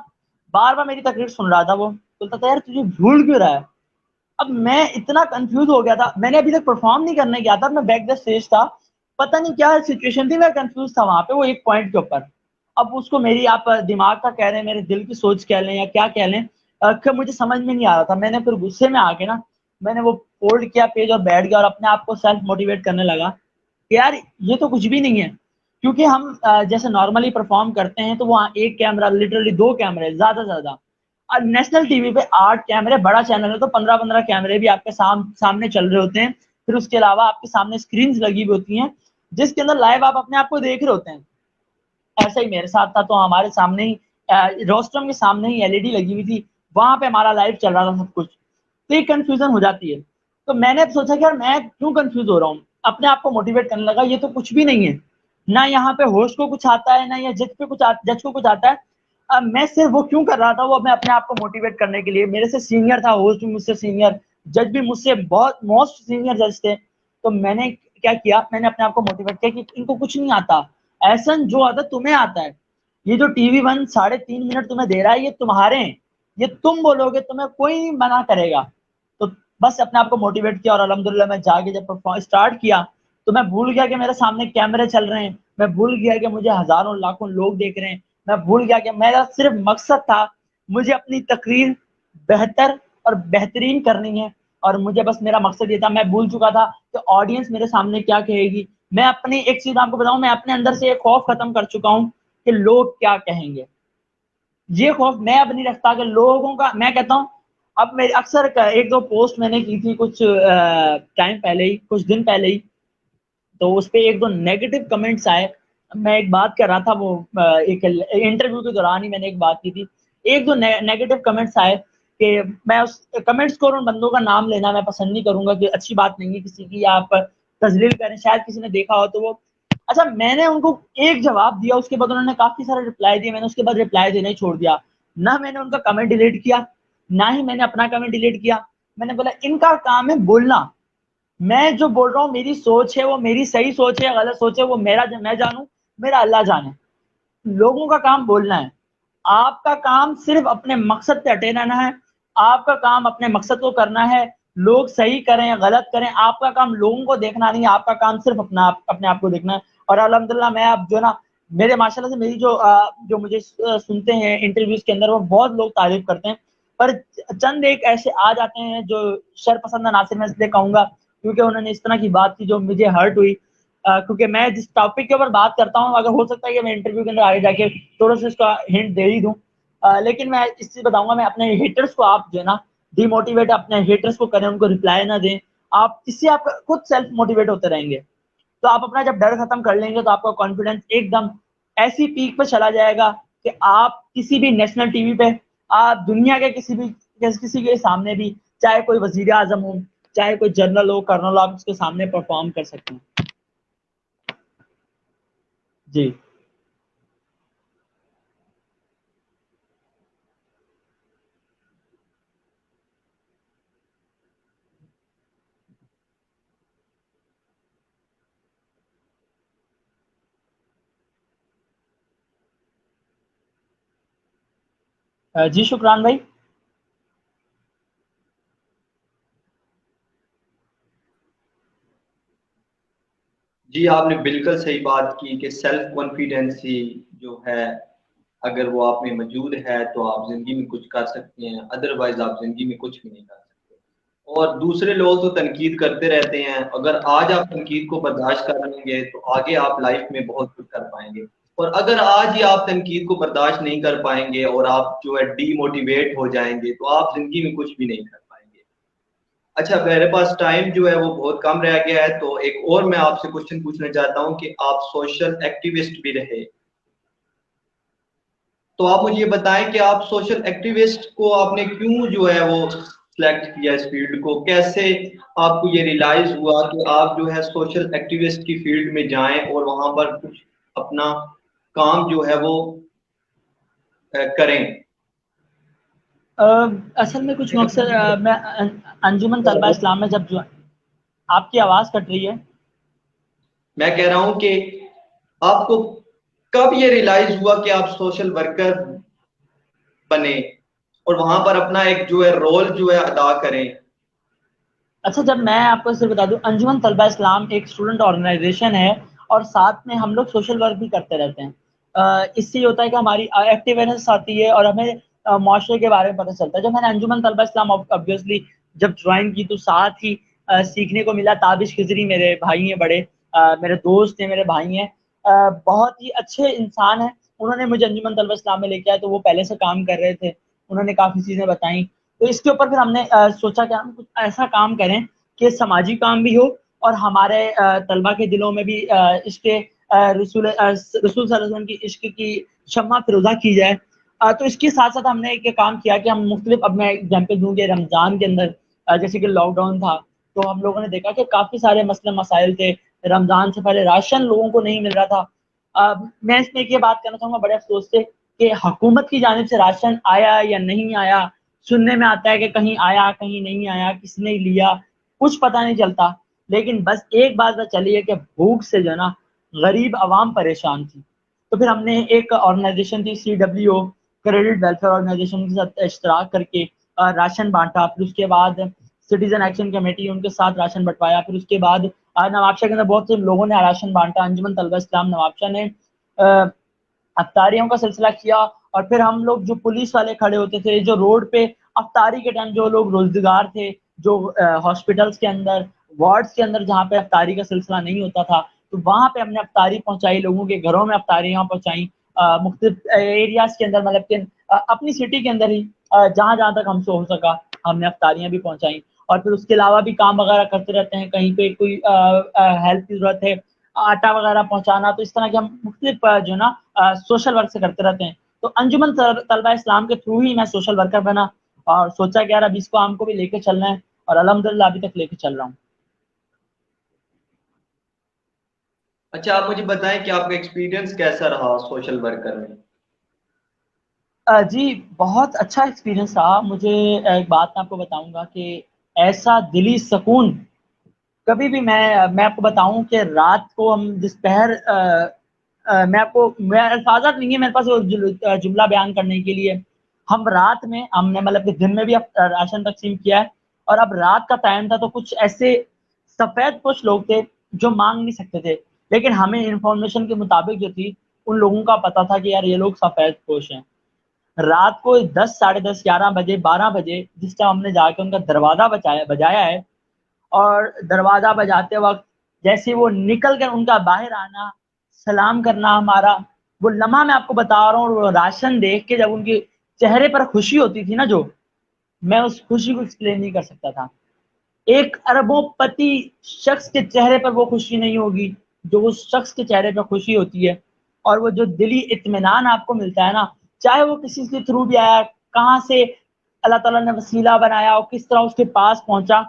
بار بار میری تقریر سن رہا تھا, وہ بولتا تھا یار تجھے بھول کیوں رہا ہے. اب میں اتنا کنفیوز ہو گیا تھا, میں نے ابھی تک پرفارم نہیں کرنے گیا تھا, میں بیک دا اسٹیج تھا, پتہ نہیں کیا سچویشن تھی, میں کنفیوز تھا وہاں پہ وہ ایک پوائنٹ کے اوپر. اب اس کو میری آپ دماغ کا کہہ رہے ہیں, میرے دل کی سوچ کہہ لیں یا کیا کہہ لیں, کہ مجھے سمجھ میں نہیں آ رہا تھا. میں نے پھر غصے میں آ کے نا, میں نے وہ فولڈ کیا پیج اور بیٹھ گیا, اور اپنے آپ کو سیلف موٹیویٹ کرنے لگا کہ یار یہ تو کچھ بھی نہیں ہے. کیونکہ ہم جیسے نارملی پرفارم کرتے ہیں تو وہاں ایک کیمرہ, لٹرلی 2 کیمرے زیادہ سے زیادہ, اور نیشنل ٹی وی پہ 8 کیمرے, بڑا چینل ہے تو 15 کیمرے بھی آپ کے سامنے چل رہے ہوتے ہیں. پھر اس کے علاوہ آپ کے سامنے اسکرینز لگی ہوئی ہوتی ہیں جس کے اندر لائیو آپ اپنے آپ کو دیکھ رہے ہوتے ہیں. ایسا ہی میرے ساتھ تھا, تو ہمارے سامنے ہی روسٹرم کے سامنے ہی LED لگی ہوئی تھی, وہاں پہ ہمارا لائیو چل رہا تھا سب کچھ. تو ایک کنفیوژن ہو جاتی ہے. تو میں نے اب سوچا کہ یار میں کیوں کنفیوز ہو رہا ہوں, اپنے آپ کو موٹیویٹ کرنے لگا, یہ تو کچھ بھی نہیں ہے, نہ یہاں پہ ہوسٹ کو کچھ آتا ہے, نہ یہ جج کو کچھ آتا ہے. اب میں صرف وہ کیوں کر رہا تھا, وہ میں اپنے آپ کو موٹیویٹ کرنے کے لیے. میرے سے سینئر تھا ہوسٹ بھی, مجھ سے سینئر, جج بھی مجھ سے بہت موسٹ سینئر جج تھے. تو میں نے کیا کیا, میں نے اپنے آپ کو موٹیویٹ کیا کہ ان کو کچھ نہیں آتا, احسن جو آتا تمہیں آتا ہے, یہ جو ٹی وی 1 3.5 منٹ تمہیں دے رہا ہے یہ تمہارے ہیں, یہ تم بولو گے تمہیں کوئی نہیں منع کرے گا. تو بس اپنے آپ کو موٹیویٹ کیا, اور الحمدللہ میں جا کے جب پرفارم اسٹارٹ کیا تو میں بھول گیا کہ میرے سامنے کیمرے چل رہے ہیں, میں بھول گیا کہ مجھے ہزاروں لاکھوں لوگ دیکھ رہے ہیں, میں بھول گیا کہ میرا صرف مقصد تھا مجھے اپنی تقریر بہتر اور بہترین کرنی ہے, اور مجھے بس میرا مقصد یہ تھا. میں بھول چکا تھا کہ آڈینس میرے سامنے کیا کہے گی. میں اپنی ایک چیز آپ کو بتاؤں, میں اپنے اندر سے ایک خوف ختم کر چکا ہوں کہ لوگ کیا کہیں گے. یہ خوف میں اب نہیں رکھتا کہ لوگوں کا, میں کہتا ہوں اب میں اکثر 1-2 پوسٹ میں نے کی تھی کچھ ٹائم پہلے ہی, کچھ دن پہلے ہی, تو اس پہ 1-2 نیگیٹو کمنٹس آئے. میں ایک بات کر رہا تھا, وہ ایک انٹرویو کے دوران ہی میں نے ایک بات کی تھی, 1-2 نیگیٹو کمنٹس آئے کہ میں اس کمنٹس کو اور ان بندوں کا نام لینا میں پسند نہیں کروں گا کہ اچھی بات نہیں ہے کسی کی آپ تذلیل کریں, شاید کسی نے دیکھا ہو تو وہ. اچھا میں نے ان کو ایک جواب دیا, اس کے بعد انہوں نے کافی سارے رپلائی دیے, میں نے اس کے بعد رپلائی دینا ہی چھوڑ دیا. نہ میں نے ان کا کمنٹ ڈیلیٹ کیا, نہ ہی میں نے اپنا کمنٹ ڈیلیٹ کیا. میں نے بولا ان کا کام ہے بولنا, میں جو بول رہا ہوں میری سوچ ہے وہ میری صحیح سوچ ہے, غلط سوچ ہے وہ میرا, میں جانوں, میرا اللہ جانے. لوگوں کا کام بولنا ہے, آپ کا کام صرف اپنے مقصد پہ اٹے رہنا ہے, آپ کا کام اپنے مقصد کو کرنا ہے. لوگ صحیح کریں غلط کریں, آپ کا کام لوگوں کو دیکھنا نہیں, آپ کا کام صرف اپنے آپ کو دیکھنا ہے. اور الحمدللہ میں اب جو نا میرے ماشاءاللہ سے میری جو مجھے سنتے ہیں انٹرویوز کے اندر, وہ بہت لوگ تعریف کرتے ہیں, پر چند ایک ایسے آ جاتے ہیں جو شر پسند عناصر, میں اس لیے کہوں گا کیونکہ انہوں نے اس طرح کی بات کی جو مجھے ہرٹ ہوئی. کیونکہ میں جس ٹاپک کے اوپر بات کرتا ہوں, اگر ہو سکتا ہے کہ میں انٹرویو کے اندر آگے جا کے تھوڑا سا اس کا ہنٹ دے ہی دوں, لیکن میں اس چیز بتاؤں گا, میں اپنے ہیٹرز کو آپ جو ہے نا ڈی موٹیویٹ اپنے ہیٹرز کو کریں, ان کو رپلائی نہ دیں. آپ اس سے آپ خود سیلف موٹیویٹ ہوتے رہیں گے, تو آپ اپنا جب ڈر ختم کر لیں گے تو آپ کا کانفیڈنس ایک دم ایسی پیک پہ چلا جائے گا کہ آپ کسی بھی نیشنل ٹی وی پہ, آپ دنیا کے کسی کے سامنے بھی, چاہے کوئی وزیر اعظم ہو, چاہے کوئی جنرل ہو, کرنل ہو, آپ اس کے سامنے پرفارم کر سکتے ہیں. جی جی شکران بھائی. جی آپ نے بالکل صحیح بات کی کہ سیلف کانفیڈینسی جو ہے اگر وہ آپ میں موجود ہے تو آپ زندگی میں کچھ کر سکتے ہیں, ادروائز آپ زندگی میں کچھ بھی نہیں کر سکتے. اور دوسرے لوگ تو تنقید کرتے رہتے ہیں, اگر آج آپ تنقید کو برداشت کر لیں گے تو آگے آپ لائف میں بہت کچھ کر پائیں گے. اور اگر آج ہی آپ تنقید کو برداشت نہیں کر پائیں گے اور آپ جو ہے ڈی موٹیویٹ ہو جائیں گے تو آپ زندگی میں کچھ بھی نہیں کر پائیں گے. اچھا میرے پاس ٹائم جو ہے وہ بہت کم رہ گیا ہے, تو ایک اور میں آپ سے کوشچن پوچھنا چاہتا ہوں کہ آپ سوشل ایکٹیوسٹ بھی رہے, تو آپ مجھے یہ بتائیں کہ آپ سوشل ایکٹیوسٹ کو آپ نے کیوں جو ہے وہ سلیکٹ کیا اس فیلڈ کو, کیسے آپ کو یہ ریلائز ہوا کہ آپ جو ہے سوشل ایکٹیوسٹ کی فیلڈ میں جائیں اور وہاں پر کچھ اپنا کام جو ہے وہ کریں. اصل میں کچھ مقصد, میں انجمن طلبہ اسلام میں جب آپ کی آواز کٹ رہی ہے, میں کہہ رہا ہوں کہ آپ کو کب یہ ریلائز ہوا کہ آپ سوشل ورکر بنے اور وہاں پر اپنا ایک جو ہے رول جو ہے ادا کریں. اچھا جب میں آپ کو صرف بتا دوں, انجمن طلبہ اسلام ایک اسٹوڈنٹ آرگنائزیشن ہے اور ساتھ میں ہم لوگ سوشل ورک بھی کرتے رہتے ہیں. اس سے یہ ہوتا ہے کہ ہماری ایکٹیویٹنس آتی ہے اور ہمیں معاشرے کے بارے میں پتہ چلتا ہے. جب میں نے انجمن طلبہ اسلام obviously جب جوائن کی تو ساتھ ہی سیکھنے کو ملا. تابش خضری میرے بھائی ہیں بڑے, میرے دوست ہیں, میرے بھائی ہیں, بہت ہی اچھے انسان ہیں. انہوں نے مجھے انجمن طلبہ اسلام میں لے کے آئے, تو وہ پہلے سے کام کر رہے تھے, انہوں نے کافی چیزیں بتائیں. تو اس کے اوپر پھر ہم نے سوچا کہ ہم کچھ ایسا کام کریں کہ سماجی کام بھی ہو اور ہمارے طلبہ کے دلوں میں بھی عشق رسول صلی اللہ علیہ وسلم کی عشق کی شمع فروزہ کی جائے. تو اس کے ساتھ ساتھ ہم نے ایک کام کیا کہ ہم مختلف, اب میں ایگزامپل دوں کہ رمضان کے اندر جیسے کہ لاک ڈاؤن تھا تو ہم لوگوں نے دیکھا کہ کافی سارے مسئلے مسائل تھے. رمضان سے پہلے راشن لوگوں کو نہیں مل رہا تھا. میں اس میں یہ بات کرنا چاہوں گا بڑے افسوس سے کہ حکومت کی جانب سے راشن آیا یا نہیں آیا, سننے میں آتا ہے کہ کہیں آیا کہیں نہیں آیا, کس نے لیا, کچھ پتہ نہیں چلتا. لیکن بس ایک بات پتہ چلی ہے کہ بھوک سے جو ہے نا غریب عوام پریشان تھی. تو پھر ہم نے ایک آرگنائزیشن تھی CWO کریڈٹ ویلفیئر آرگنائزیشن کے ساتھ اشتراک کر کے راشن بانٹا. پھر اس کے بعد سٹیزن ایکشن کمیٹی ان کے ساتھ راشن بٹوایا. پھر اس کے بعد نوابشاہ کے اندر بہت سے لوگوں نے راشن بانٹا. انجمن طلبہ اسلام نوابشاہ نے افطاریوں کا سلسلہ کیا. اور پھر ہم لوگ جو پولیس والے کھڑے ہوتے تھے جو روڈ پہ افطاری کے ٹائم جو لوگ روزگار تھے جو ہاسپٹلس کے اندر وارڈز کے اندر جہاں پہ افطاری کا سلسلہ نہیں ہوتا تھا تو وہاں پہ ہم نے افطاری پہنچائی, لوگوں کے گھروں میں افطاریاں پہنچائیں مختلف ایریاز کے اندر, مطلب کہ اپنی سٹی کے اندر ہی جہاں جہاں تک ہم سے ہو سکا ہم نے افطاریاں بھی پہنچائیں. اور پھر اس کے علاوہ بھی کام وغیرہ کرتے رہتے ہیں, کہیں پہ کوئی ہیلپ کی ضرورت ہے آٹا وغیرہ پہنچانا, تو اس طرح کے ہم مختلف جو ہے نا سوشل ورک سے کرتے رہتے ہیں. تو انجمن طلبہ اسلام کے تھرو ہی میں سوشل ورکر بنا اور سوچا کہ یار اب اس کام کو بھی لے کے چلنا ہے, اور الحمدللہ ابھی تک لے کے چل رہا ہوں. اچھا آپ مجھے بتائیں کہ آپ کا ایکسپیرینس کیسا رہا سوشل ورکر میں؟ جی بہت اچھا ایکسپیرینس رہا مجھے. ایک بات میں آپ کو بتاؤں گا کہ ایسا دلی سکون کبھی بھی میں آپ کو بتاؤں کہ رات کو ہم جس پہر میں آپ کو الفاظات نہیں ہے میرے پاس جملہ بیان کرنے کے لیے. ہم رات میں ہم نے مطلب کہ دن میں بھی راشن تقسیم کیا ہے, اور اب رات کا ٹائم تھا تو کچھ ایسے سفید پوش لوگ تھے جو مانگ نہیں سکتے تھے, لیکن ہمیں انفارمیشن کے مطابق جو تھی ان لوگوں کا پتا تھا کہ یار یہ لوگ سفید پوش ہیں. رات کو 10 ساڑھے 10 11 بجے 12 بجے جس ٹائم ہم نے جا کے ان کا دروازہ بجایا ہے, اور دروازہ بجاتے وقت جیسے وہ نکل کر ان کا باہر آنا سلام کرنا ہمارا وہ لمحہ میں آپ کو بتا رہا ہوں, وہ راشن دیکھ کے جب ان کے چہرے پر خوشی ہوتی تھی نا, جو میں اس خوشی کو ایکسپلین نہیں کر سکتا تھا. ایک اربوں پتی شخص کے چہرے پر وہ خوشی نہیں ہوگی جو اس شخص کے چہرے پر خوشی ہوتی ہے. اور وہ جو دلی اطمینان آپ کو ملتا ہے نا, چاہے وہ کسی کے تھرو بھی آیا, کہاں سے اللہ تعالیٰ نے وسیلہ بنایا اور کس طرح اس کے پاس پہنچا,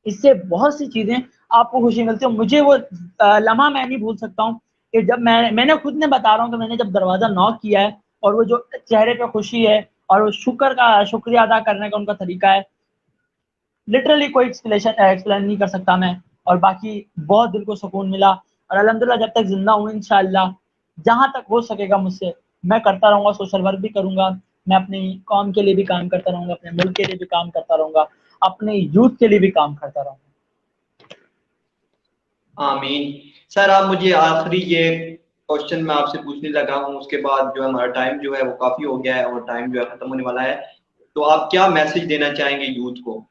اس سے بہت سی چیزیں آپ کو خوشی ملتی ہے. مجھے وہ لمحہ میں نہیں بھول سکتا ہوں کہ جب میں نے خود نے بتا رہا ہوں کہ میں نے جب دروازہ نوک کیا ہے اور وہ جو چہرے پہ خوشی ہے اور وہ شکریہ ادا کرنے کا ان کا طریقہ ہے, لٹرلی کوئی ایکسپلین نہیں کر سکتا میں. اور باقی بہت دل کو سکون ملا, اور الحمدللہ جب تک زندہ ہوں انشاءاللہ جہاں تک ہو سکے گا مجھ سے میں کرتا رہوں گا, سوشل ورک بھی کروں گا, میں اپنی قوم کے لیے بھی کام کرتا رہوں گا, اپنے ملک کے لیے بھی کام کرتا رہوں گا, اپنے یوتھ کے لیے بھی کام کرتا رہوں گا. آمین. سر آپ مجھے آخری یہ کوشچن میں آپ سے پوچھنے لگا ہوں, اس کے بعد جو ہمارا ٹائم جو ہے وہ کافی ہو گیا ہے اور ٹائم جو ہے ختم ہونے والا ہے, تو آپ کیا میسج دینا چاہیں گے یوتھ کو؟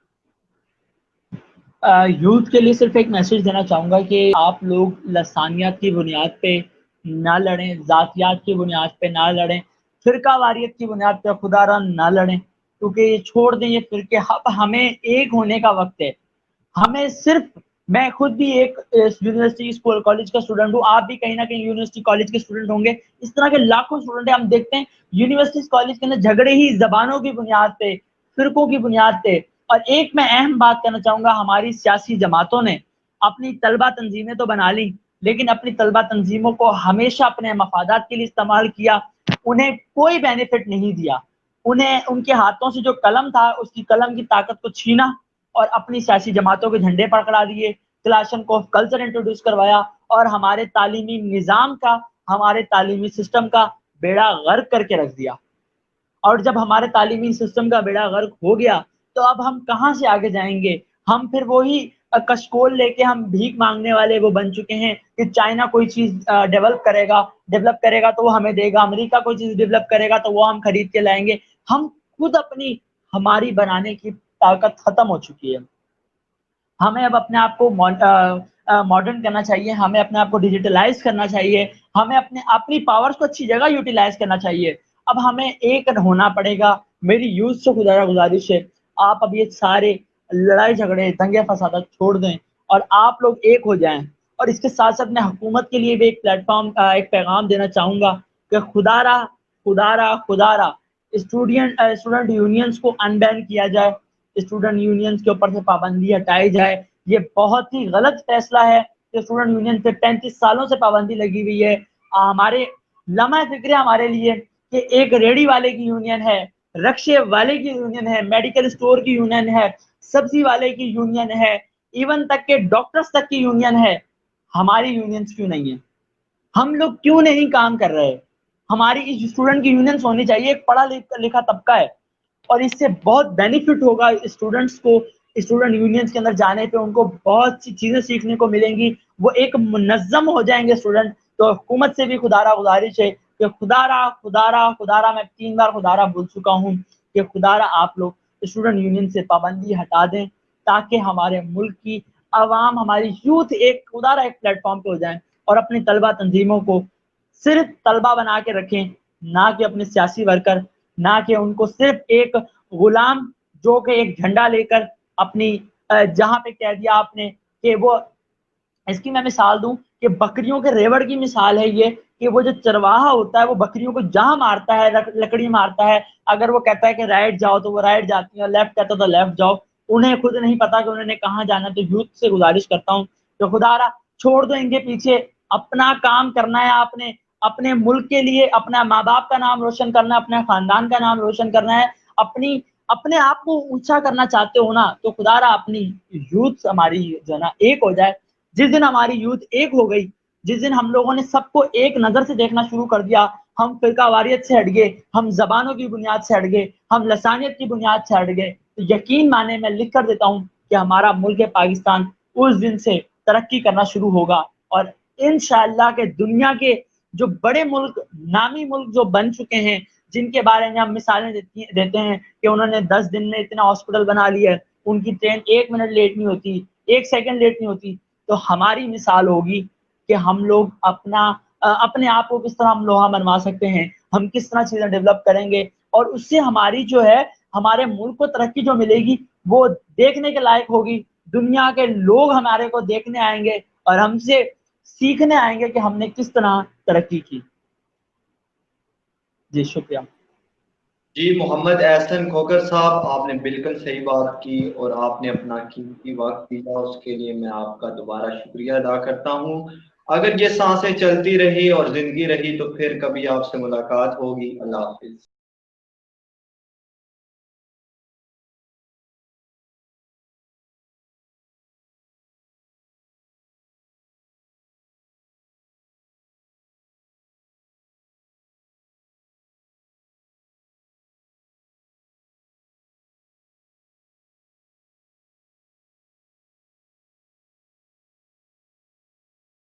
یوتھ کے لیے صرف ایک میسج دینا چاہوں گا کہ آپ لوگ لسانیات کی بنیاد پہ نہ لڑیں, ذاتیات کی بنیاد پہ نہ لڑیں, فرقہ واریت کی بنیاد پہ خدا را نہ لڑیں, کیونکہ یہ چھوڑ دیں یہ فرقے. اب ہمیں ایک ہونے کا وقت ہے. ہمیں صرف میں خود بھی ایک یونیورسٹی اسکول کالج کا اسٹوڈنٹ ہوں, آپ بھی کہیں نہ کہیں یونیورسٹی کالج کے اسٹوڈنٹ ہوں گے. اس طرح کے لاکھوں اسٹوڈنٹ ہیں, ہم دیکھتے ہیں یونیورسٹی کالج کے اندر جھگڑے ہی زبانوں کی بنیاد پہ, فرقوں کی بنیاد پہ. اور ایک میں اہم بات کہنا چاہوں گا, ہماری سیاسی جماعتوں نے اپنی طلبہ تنظیمیں تو بنا لی لیکن اپنی طلبہ تنظیموں کو ہمیشہ اپنے مفادات کے لیے استعمال کیا, انہیں کوئی بینیفٹ نہیں دیا. انہیں ان کے ہاتھوں سے جو قلم تھا اس کی قلم کی طاقت کو چھینا اور اپنی سیاسی جماعتوں کے جھنڈے پکڑا دیے, کلاشن کوف کلچر انٹروڈیوس کروایا اور ہمارے تعلیمی نظام کا, ہمارے تعلیمی سسٹم کا بیڑا غرق کر کے رکھ دیا. اور جب ہمارے تعلیمی سسٹم کا بیڑا غرق ہو گیا تو اب ہم کہاں سے آگے جائیں گے؟ ہم پھر وہی کشکول لے کے ہم بھیک مانگنے والے وہ بن چکے ہیں کہ چائنا کوئی چیز ڈیولپ کرے گا تو وہ ہمیں دے گا, امریکہ کوئی چیز ڈیولپ کرے گا تو وہ ہم خرید کے لائیں گے. ہم خود ہماری بنانے کی طاقت ختم ہو چکی ہے. ہمیں اب اپنے آپ کو ماڈرن کرنا چاہیے, ہمیں اپنے آپ کو ڈیجیٹلائز کرنا چاہیے, ہمیں اپنی پاورز کو اچھی جگہ یوٹیلائز کرنا چاہیے. اب ہمیں ایک ہونا پڑے گا. میری یوتھ سے گزارش ہے, آپ اب یہ سارے لڑائی جھگڑے دنگے فسادات چھوڑ دیں اور آپ لوگ ایک ہو جائیں. اور اس کے ساتھ ساتھ میں حکومت کے لیے بھی ایک پلیٹ فارم ایک پیغام دینا چاہوں گا کہ خدا را اسٹوڈنٹ یونینز کو ان بین کیا جائے, اسٹوڈنٹ یونینز کے اوپر سے پابندی ہٹائی جائے. یہ بہت ہی غلط فیصلہ ہے کہ اسٹوڈنٹ یونین پہ 35 سالوں سے پابندی لگی ہوئی ہے. ہمارے لمحہ فکر ہمارے لیے کہ ایک ریڑی والے کی یونین ہے, رکشے والے کی یونین ہے, میڈیکل اسٹور کی یونین ہے, سبزی والے کی یونین ہے, ایون تک کہ ڈاکٹرز تک کی یونین ہے, ہماری یونینز کیوں نہیں ہے؟ ہم لوگ کیوں نہیں کام کر رہے؟ ہماری اسٹوڈنٹ کی یونینز ہونی چاہیے. ایک پڑھا لکھا طبقہ ہے اور اس سے بہت بینیفٹ ہوگا اسٹوڈنٹس کو. اسٹوڈنٹ یونینز کے اندر جانے پہ ان کو بہت سی چیزیں سیکھنے کو ملیں گی, وہ ایک منظم ہو جائیں گے اسٹوڈنٹ. تو حکومت سے بھی خدارہ گزارش ہے کہ خدارہ میں 3 بار خدارہ بول چکا ہوں کہ خدارہ آپ لوگ اسٹوڈنٹ یونین سے پابندی ہٹا دیں, تاکہ ہمارے ملک کی عوام, ہماری یوتھ ایک خدارہ ایک پلیٹ فارم پہ ہو جائیں اور اپنی طلبہ تنظیموں کو صرف طلبہ بنا کے رکھیں, نہ کہ اپنے سیاسی ورکر, نہ کہ ان کو صرف ایک غلام جو کہ ایک جھنڈا لے کر اپنی جہاں پہ کہہ دیا آپ نے کہ وہ, اس کی میں مثال دوں کہ بکریوں کے ریوڑ کی مثال ہے یہ, کہ وہ جو چرواہا ہوتا ہے وہ بکریوں کو جہاں مارتا ہے, لکڑی مارتا ہے, اگر وہ کہتا ہے کہ رائٹ جاؤ تو وہ رائٹ جاتی ہیں, لیفٹ کہتا ہے تو لیفٹ جاؤ. انہیں خود نہیں پتا کہ انہوں نے کہاں جانا. تو یوتھ سے گزارش کرتا ہوں کہ خدارہ چھوڑ دو ان کے پیچھے, اپنا کام کرنا ہے آپ نے, اپنے ملک کے لیے اپنا ماں باپ کا نام روشن کرنا ہے, اپنے خاندان کا نام روشن کرنا ہے, اپنے آپ کو اونچا کرنا چاہتے ہو نا, تو خدارہ اپنی یوتھ ہماری جو ہے نا ایک ہو جائے. جس دن ہماری یوتھ ایک ہو گئی, جس دن ہم لوگوں نے سب کو ایک نظر سے دیکھنا شروع کر دیا, ہم فرقہ واریت سے ہٹ گئے, ہم زبانوں کی بنیاد سے ہٹ گئے, ہم لسانیت کی بنیاد سے ہٹ گئے, تو یقین مانے میں لکھ کر دیتا ہوں کہ ہمارا ملک پاکستان اس دن سے ترقی کرنا شروع ہوگا. اور انشاءاللہ کہ دنیا کے جو بڑے ملک, نامی ملک جو بن چکے ہیں, جن کے بارے میں ہم مثالیں دیتے ہیں کہ انہوں نے 10 دن میں اتنا ہاسپٹل بنا لیا ہے, ان کی ٹرین 1 منٹ لیٹ نہیں ہوتی, 1 سیکنڈ لیٹ نہیں ہوتی, تو ہماری مثال ہوگی کہ ہم لوگ اپنے آپ کو کس طرح ہم لوہا منوا سکتے ہیں, ہم کس طرح چیزیں ڈیولپ کریں گے, اور اس سے ہماری جو ہے ہمارے ملک کو ترقی جو ملے گی وہ دیکھنے کے لائق ہوگی. دنیا کے لوگ ہمارے کو دیکھنے آئیں گے اور ہم سے سیکھنے آئیں گے کہ ہم نے کس طرح ترقی کی. جی شکریہ. جی محمد احسن کھوکھر صاحب, آپ نے بالکل صحیح بات کی اور آپ نے اپنا قیمتی وقت دیا, اس کے لیے میں آپ کا دوبارہ شکریہ ادا کرتا ہوں. اگر یہ سانسیں چلتی رہی اور زندگی رہی تو پھر کبھی آپ سے ملاقات ہوگی. اللہ حافظ.